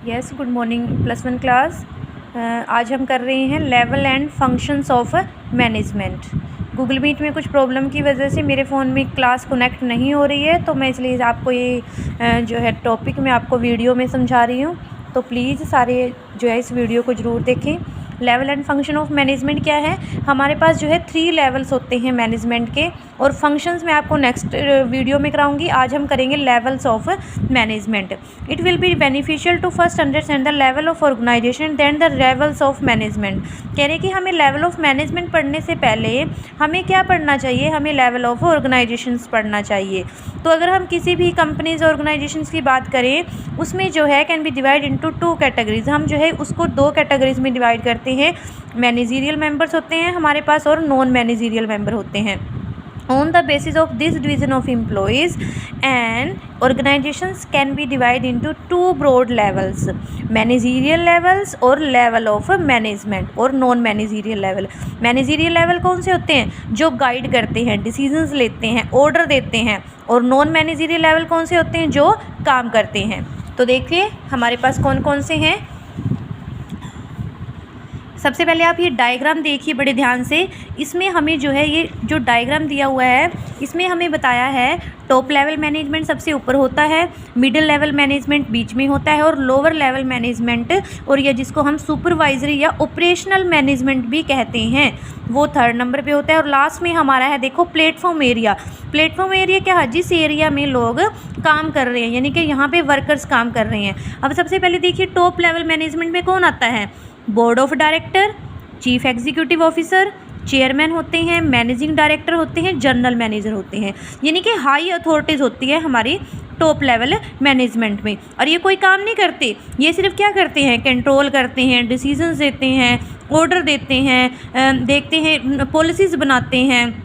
Yes, good morning +1 class. आज हम कर रहे हैं level and functions of management. Google Meet में कुछ प्रॉब्लम की वजह से मेरे फ़ोन में क्लास कनेक्ट नहीं हो रही है, तो मैं इसलिए आपको ये जो है टॉपिक मैं आपको वीडियो में समझा रही हूँ। तो प्लीज़ सारे जो है इस वीडियो को ज़रूर देखें। Level and function of management क्या है? हमारे पास जो है 3 लेवल्स होते हैं मैनेजमेंट के, और फंक्शंस मैं आपको नेक्स्ट वीडियो में कराऊंगी। आज हम करेंगे levels of management. It will be beneficial to first understand the level of organisation then the levels of management. कह रहे कि हमें लेवल ऑफ मैनेजमेंट पढ़ने से पहले हमें क्या पढ़ना चाहिए? हमें लेवल ऑफ ऑर्गेनाइजेशंस पढ़ना चाहिए। तो अगर हम किसी भी कंपनीज ऑर्गेनाइजेशंस की बात करें, उसमें जो है can be divide into 2 categories. हम जो है उसको 2 कैटेगरीज में डिवाइड करते हैं। मैनेजरियल मेंबर्स होते हैं हमारे पास और नॉन मैनेजरियल मेंबर होते हैं। On the basis of this division of employees and organizations can be divided into 2 broad levels, managerial levels और level of management और non managerial level। managerial level कौन से होते हैं? जो गाइड करते हैं, डिसीजंस लेते हैं, ऑर्डर देते हैं। और नॉन मैनेजरियल लेवल कौन से होते हैं? जो काम करते हैं। तो देखिए हमारे पास कौन कौन से हैं। सबसे पहले आप ये डायग्राम देखिए बड़े ध्यान से। इसमें हमें जो है ये जो डायग्राम दिया हुआ है, इसमें हमें बताया है टॉप लेवल मैनेजमेंट सबसे ऊपर होता है, मिडिल लेवल मैनेजमेंट बीच में होता है, और लोअर लेवल मैनेजमेंट और ये जिसको हम सुपरवाइजरी या ऑपरेशनल मैनेजमेंट भी कहते हैं, वो 3rd नंबर पे होता है। और लास्ट में हमारा है देखो प्लेटफॉर्म एरिया। प्लेटफॉर्म एरिया क्या है? जिस एरिया में लोग काम कर रहे हैं, यानी कि यहाँ पे वर्कर्स काम कर रहे हैं। अब सबसे पहले देखिए टॉप लेवल मैनेजमेंट में कौन आता है? Board of director, chief executive officer, chairman होते हैं, मैनेजिंग डायरेक्टर होते हैं, जनरल मैनेजर होते हैं, यानी कि हाई अथॉरिटीज़ होती है हमारी टॉप लेवल मैनेजमेंट में। और ये कोई काम नहीं करते, ये सिर्फ क्या करते हैं? कंट्रोल करते हैं, डिसीजंस देते हैं, ऑर्डर देते हैं, देखते हैं, पॉलिसीज़ बनाते हैं।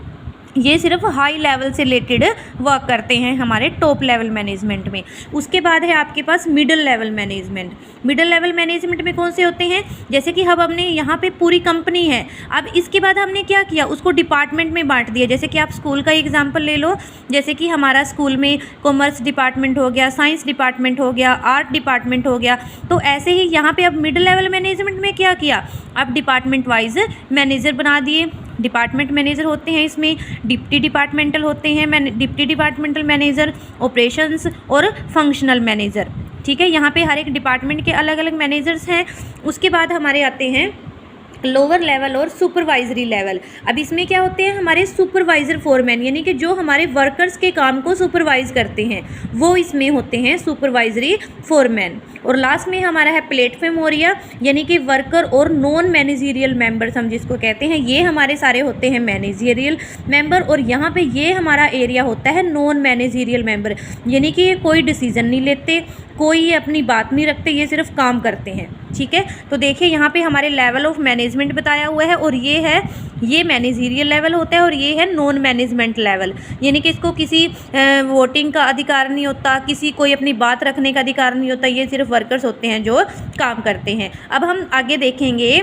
ये सिर्फ हाई लेवल से रिलेटेड वर्क करते हैं हमारे टॉप लेवल मैनेजमेंट में। उसके बाद है आपके पास middle level management. Middle level management में कौन से होते हैं? जैसे कि हमने यहाँ पे पूरी कंपनी है, अब इसके बाद हमने क्या किया? उसको डिपार्टमेंट में बांट दिया। जैसे कि आप स्कूल का एग्जाम्पल ले लो, जैसे कि हमारा स्कूल में कॉमर्स डिपार्टमेंट हो गया, साइंस डिपार्टमेंट हो गया, आर्ट डिपार्टमेंट हो गया। तो ऐसे ही यहाँ पे अब मिडिल लेवल मैनेजमेंट में क्या किया? अब डिपार्टमेंट वाइज मैनेजर बना दिए। डिपार्टमेंट मैनेजर होते हैं इसमें, डिप्टी डिपार्टमेंटल होते हैं, डिप्टी डिपार्टमेंटल मैनेजर, ऑपरेशंस और फंक्शनल मैनेजर। ठीक है, यहाँ पे हर एक डिपार्टमेंट के अलग अलग मैनेजर्स हैं। उसके बाद हमारे आते हैं लोअर लेवल और सुपरवाइजरी लेवल। अब इसमें क्या होते हैं? हमारे सुपरवाइजर फोरमैन, यानी कि जो हमारे वर्कर्स के काम को सुपरवाइज करते हैं, वो इसमें होते हैं सुपरवाइजरी फोरमैन। और लास्ट में हमारा है प्लेटफॉर्म एरिया, यानी कि वर्कर और नॉन मैनेजरियल मेंबर्स हम जिसको कहते हैं, ये हमारे सारे होते हैं मैनेजरियल मेंबर। और यहाँ पे ये हमारा एरिया होता है नॉन मैनेजरियल मेंबर, यानी कि ये कोई डिसीजन नहीं लेते, कोई अपनी बात नहीं रखते, ये सिर्फ काम करते हैं। ठीक है, तो देखिए यहाँ पे हमारे लेवल ऑफ मैनेजमेंट बताया हुआ है, और ये मैनेजरियल लेवल होता है और ये है नॉन मैनेजमेंट लेवल, यानी कि इसको किसी वोटिंग का अधिकार नहीं होता, किसी कोई अपनी बात रखने का अधिकार नहीं होता, ये सिर्फ वर्कर्स होते हैं जो काम करते हैं। अब हम आगे देखेंगे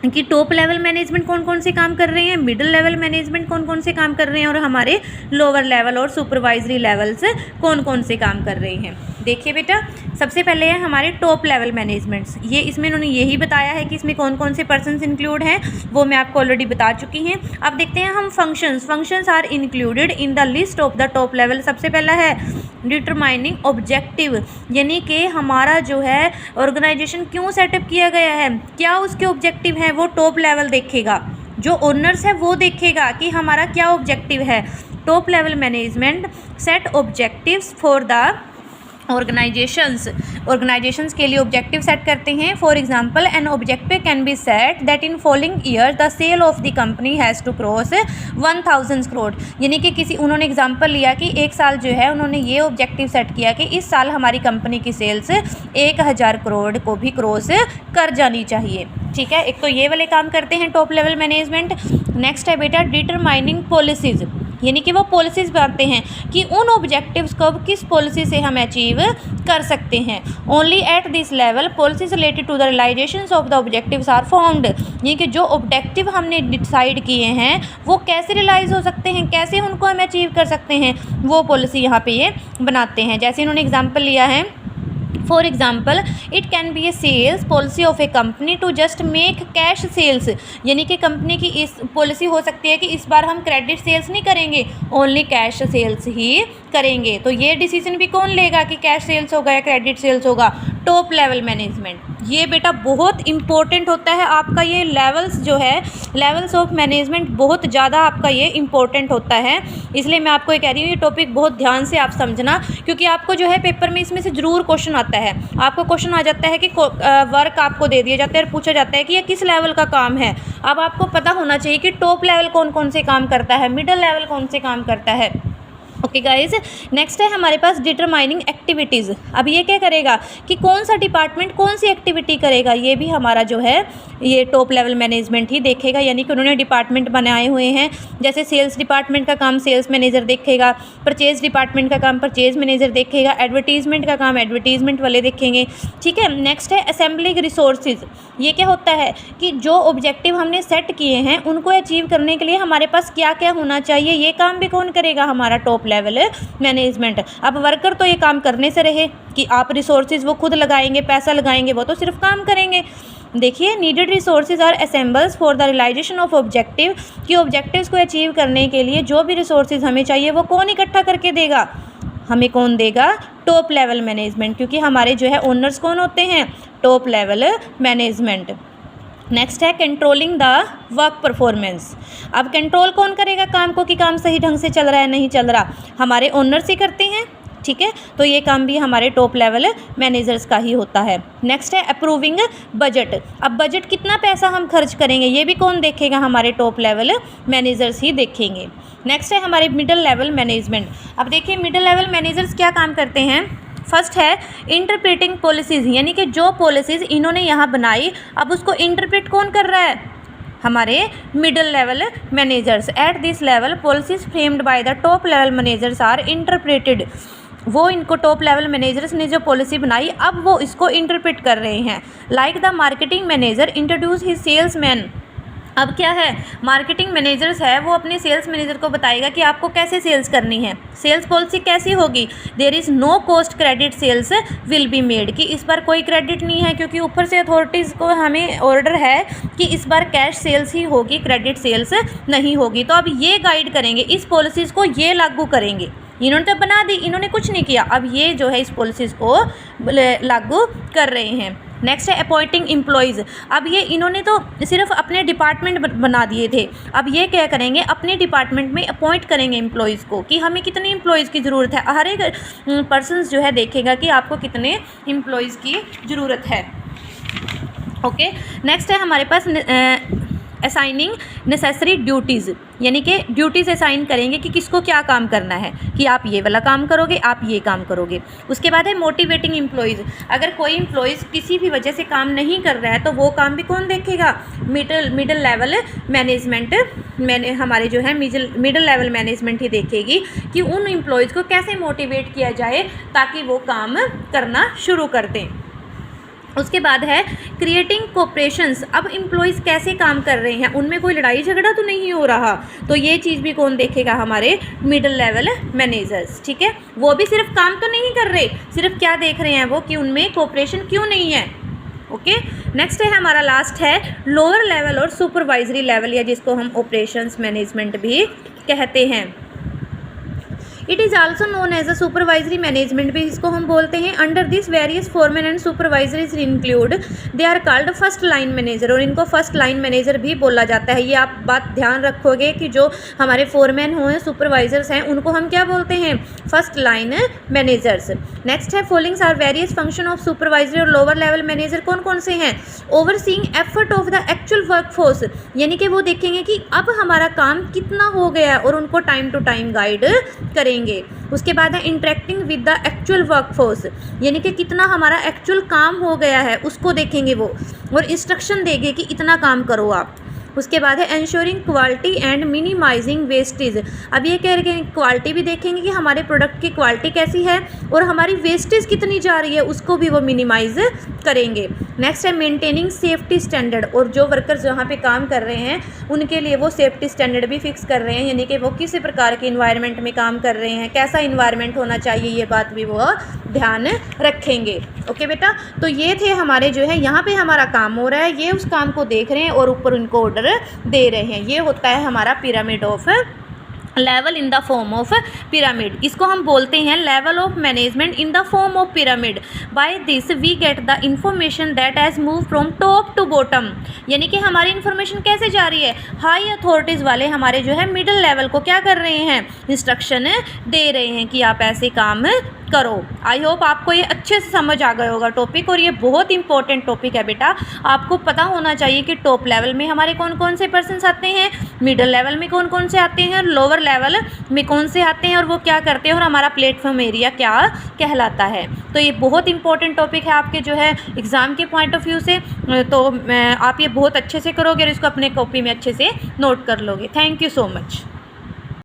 कि टॉप लेवल मैनेजमेंट कौन कौन से काम कर रहे हैं, मिडिल लेवल मैनेजमेंट कौन कौन से काम कर रहे हैं, और हमारे लोअर लेवल और सुपरवाइजरी लेवल्स कौन कौन से काम कर रहे हैं। देखिए बेटा, सबसे पहले है हमारे टॉप लेवल मैनेजमेंट्स। ये इसमें उन्होंने यही बताया है कि इसमें कौन कौन से पर्सन्स इंक्लूड हैं, वो मैं आपको ऑलरेडी बता चुकी हैं। अब देखते हैं हम functions are included in the list of the top level. सबसे पहला है डिटरमाइनिंग ऑब्जेक्टिव, यानी कि हमारा जो है ऑर्गेनाइजेशन क्यों सेटअप किया गया है, क्या उसके ऑब्जेक्टिव हैं, वो टॉप लेवल देखेगा। जो ओनर्स है वो देखेगा कि हमारा क्या ऑब्जेक्टिव है। Top level management set objectives for the organisations के लिए ऑब्जेक्टिव सेट करते हैं। For example an objective can be set that in following year the sale of the company has to cross 1000 crore, यानी कि किसी उन्होंने एग्जांपल लिया कि एक साल जो है उन्होंने ये ऑब्जेक्टिव सेट किया कि इस साल हमारी कंपनी की सेल्स 1000 करोड़ को भी क्रॉस कर जानी चाहिए। ठीक है, एक तो ये वाले काम करते हैं टॉप लेवल मैनेजमेंट। नेक्स्ट है बेटा डिटरमाइनिंग पॉलिसीज़, यानी कि वो पॉलिसीज़ बनाते हैं कि उन ऑब्जेक्टिव्स को किस पॉलिसी से हम अचीव कर सकते हैं। Only at this level policies related to the realisations of the objectives are found, यानी कि जो ऑब्जेक्टिव हमने डिसाइड किए हैं वो कैसे रियलाइज हो सकते हैं, कैसे उनको हम अचीव कर सकते हैं, वो पॉलिसी यहाँ पे ये बनाते हैं। जैसे इन्होंने एग्जाम्पल लिया है for example it can be a sales policy of a company to just make cash sales, यानी कि कंपनी की इस पॉलिसी हो सकती है कि इस बार हम क्रेडिट सेल्स नहीं करेंगे, ओनली कैश सेल्स ही करेंगे। तो ये डिसीजन भी कौन लेगा कि कैश सेल्स होगा या क्रेडिट सेल्स होगा? Top level management. ये बेटा बहुत इंपॉर्टेंट होता है आपका, ये लेवल्स जो है लेवल्स ऑफ मैनेजमेंट बहुत ज़्यादा आपका ये इंपॉर्टेंट होता है, इसलिए मैं आपको ये कह रही हूँ ये टॉपिक बहुत ध्यान से आप समझना, क्योंकि आपको जो है पेपर में इसमें से ज़रूर क्वेश्चन आता है। आपको क्वेश्चन आ जाता है कि वर्क आपको दे दिया जाता है और पूछा जाता है कि ये किस लेवल का काम है। अब आपको पता होना चाहिए कि टॉप लेवल कौन कौन से काम करता है, मिडिल लेवल कौन से काम करता है। ओके गाइज, नेक्स्ट है हमारे पास डिटरमाइनिंग एक्टिविटीज़। अब ये क्या करेगा कि कौन सा डिपार्टमेंट कौन सी एक्टिविटी करेगा, ये भी हमारा जो है ये टॉप लेवल मैनेजमेंट ही देखेगा। यानी कि उन्होंने डिपार्टमेंट बनाए हुए हैं, जैसे सेल्स डिपार्टमेंट का काम सेल्स मैनेजर देखेगा, परचेज डिपार्टमेंट का काम परचेज मैनेजर देखेगा, एडवर्टीजमेंट का काम एडवर्टीजमेंट वाले देखेंगे। ठीक है, नेक्स्ट है असेंबलिंग रिसोर्सेज। ये क्या होता है कि जो ऑब्जेक्टिव हमने सेट किए हैं उनको अचीव करने के लिए हमारे पास क्या क्या होना चाहिए, ये काम भी कौन करेगा? हमारा टॉप लेवल मैनेजमेंट। अब वर्कर तो ये काम करने से रहे कि आप रिसोर्सेज वो खुद लगाएंगे, पैसा लगाएंगे, वो तो सिर्फ काम करेंगे। देखिए, needed resources are assembles for the realisation of objective, कि ऑब्जेक्टिव्स को अचीव करने के लिए जो भी रिसोर्सेज हमें चाहिए वो कौन इकट्ठा करके देगा? हमें कौन देगा? टॉप लेवल मैनेजमेंट, क्योंकि हमारे जो है ओनर्स कौन होते हैं? Top level management. नेक्स्ट है कंट्रोलिंग द वर्क परफॉर्मेंस। अब कंट्रोल कौन करेगा काम को कि काम सही ढंग से चल रहा है नहीं चल रहा? हमारे ओनर्स ही करते हैं। ठीक है, तो ये काम भी हमारे टॉप लेवल मैनेजर्स का ही होता है। नेक्स्ट है अप्रूविंग बजट। अब बजट कितना पैसा हम खर्च करेंगे ये भी कौन देखेगा? हमारे टॉप लेवल मैनेजर्स ही देखेंगे। नेक्स्ट है हमारे मिडिल लेवल मैनेजमेंट। अब देखिए, मिडिल लेवल मैनेजर्स क्या काम करते हैं? फर्स्ट है इंटरप्रेटिंग पॉलिसीज़, यानी कि जो पॉलिसीज़ इन्होंने यहाँ बनाई अब उसको इंटरप्रेट कौन कर रहा है? हमारे middle level managers. At this level policies framed by the top level managers are interpreted. वो इनको टॉप लेवल मैनेजर्स ने जो पॉलिसी बनाई अब वो इसको इंटरप्रेट कर रहे हैं। Like the marketing manager introduce his salesman. अब क्या है, मार्केटिंग मैनेजर्स है वो अपने सेल्स मैनेजर को बताएगा कि आपको कैसे सेल्स करनी है, सेल्स पॉलिसी कैसी होगी। There is no cost credit sales will be made, कि इस बार कोई क्रेडिट नहीं है, क्योंकि ऊपर से अथॉरिटीज़ को हमें ऑर्डर है कि इस बार कैश सेल्स ही होगी, क्रेडिट सेल्स नहीं होगी। तो अब ये गाइड करेंगे, इस पॉलिसीज़ को ये लागू करेंगे। इन्होंने तो बना दी, इन्होंने कुछ नहीं किया, अब ये जो है इस पॉलिसीज़ को लागू कर रहे हैं। नेक्स्ट है अपॉइंटिंग एम्प्लॉयज़। अब ये इन्होंने तो सिर्फ अपने डिपार्टमेंट बना दिए थे, अब ये क्या करेंगे? अपने डिपार्टमेंट में अपॉइंट करेंगे एम्प्लॉयज़ को कि हमें कितने एम्प्लॉयज़ की ज़रूरत है। हर एक पर्सन्स जो है देखेगा कि आपको कितने एम्प्लॉयज़ की ज़रूरत है। ओके, नेक्स्ट है हमारे पास असाइनिंग नेसेसरी ड्यूटीज़, यानी कि ड्यूटीज़ असाइन करेंगे कि किसको क्या काम करना है, कि आप ये वाला काम करोगे, आप ये काम करोगे। उसके बाद है मोटिवेटिंग एम्प्लॉयज़। अगर कोई एम्प्लॉयज़ किसी भी वजह से काम नहीं कर रहा है तो वो काम भी कौन देखेगा? मिडिल लेवल मैनेजमेंट हमारे जो है मिडिल लेवल मैनेजमेंट ही देखेगी कि उन एम्प्लॉयज़ को कैसे मोटिवेट किया जाए ताकि वो काम करना शुरू कर दें। उसके बाद है क्रिएटिंग कोऑपरेशंस। अब एम्प्लॉयज़ कैसे काम कर रहे हैं, उनमें कोई लड़ाई झगड़ा तो नहीं हो रहा, तो ये चीज़ भी कौन देखेगा? हमारे मिडिल लेवल मैनेजर्स। ठीक है, वो भी सिर्फ काम तो नहीं कर रहे, सिर्फ क्या देख रहे हैं वो कि उनमें कोऑपरेशन क्यों नहीं है। ओके, नेक्स्ट है हमारा लास्ट है लोअर लेवल और सुपरवाइजरी लेवल, या जिसको हम ऑपरेशंस मैनेजमेंट भी कहते हैं। It is also known as a supervisory management भी इसको हम बोलते हैं। Under this various foreman and supervisories include they are called first line manager, और इनको फर्स्ट लाइन मैनेजर भी बोला जाता है। ये आप बात ध्यान रखोगे कि जो हमारे फोरमैन हुए सुपरवाइजर्स हैं उनको हम क्या बोलते हैं? First line managers. नेक्स्ट है followings are various function of supervisory और लोअर लेवल मैनेजर। कौन कौन से हैं? Overseeing effort of the actual workforce, यानी कि वो देखेंगे कि अब हमारा काम कितना हो गया है और उनको टाइम टू टाइम गाइड करेंगे। उसके बाद है interacting with the actual workforce, यानी कि कितना हमारा एक्चुअल काम हो गया है उसको देखेंगे वो, और इंस्ट्रक्शन देंगे कि इतना काम करो आप। उसके बाद है ensuring quality and minimising wastage. अब ये कह रहे हैं क्वालिटी भी देखेंगे कि हमारे प्रोडक्ट की क्वालिटी कैसी है और हमारी वेस्टेज कितनी जा रही है, उसको भी वो मिनिमाइज करेंगे। नेक्स्ट है मेंटेनिंग सेफ्टी स्टैंडर्ड, और जो वर्कर्स जहाँ पे काम कर रहे हैं उनके लिए वो सेफ्टी स्टैंडर्ड भी फिक्स कर रहे हैं, यानी कि वो किसी प्रकार के इन्वायरमेंट में काम कर रहे हैं, कैसा इन्वायरमेंट होना चाहिए, ये बात भी वो ध्यान रखेंगे। ओके बेटा, तो ये थे हमारे जो है यहाँ पे हमारा काम हो रहा है, ये उस काम को देख रहे हैं और ऊपर उनको ऑर्डर दे रहे हैं। ये होता है हमारा pyramid of level in the form of pyramid. इसको हम बोलते हैं level of management in the form of pyramid. By this we get the information that has move from top to bottom, यानी कि हमारी इन्फॉर्मेशन कैसे जा रही है, हाई अथॉरिटीज़ वाले हमारे जो है मिडिल लेवल को क्या कर रहे हैं, इंस्ट्रक्शन दे रहे हैं कि आप ऐसे काम करो। आई होप आपको ये अच्छे से समझ आ गया होगा टॉपिक, और ये बहुत इंपॉर्टेंट टॉपिक है बेटा। आपको पता होना चाहिए कि टॉप लेवल में हमारे कौन कौन से पर्सन्स आते हैं, मिडिल लेवल में कौन कौन से आते हैं और लोअर लेवल में कौन से आते हैं और वो क्या करते हैं और हमारा प्लेटफॉर्म एरिया क्या कहलाता है। तो ये बहुत इंपॉर्टेंट टॉपिक है आपके जो है एग्ज़ाम के पॉइंट ऑफ व्यू से, तो आप ये बहुत अच्छे से करोगे और इसको अपने कॉपी में अच्छे से नोट कर लोगे। Thank you so much.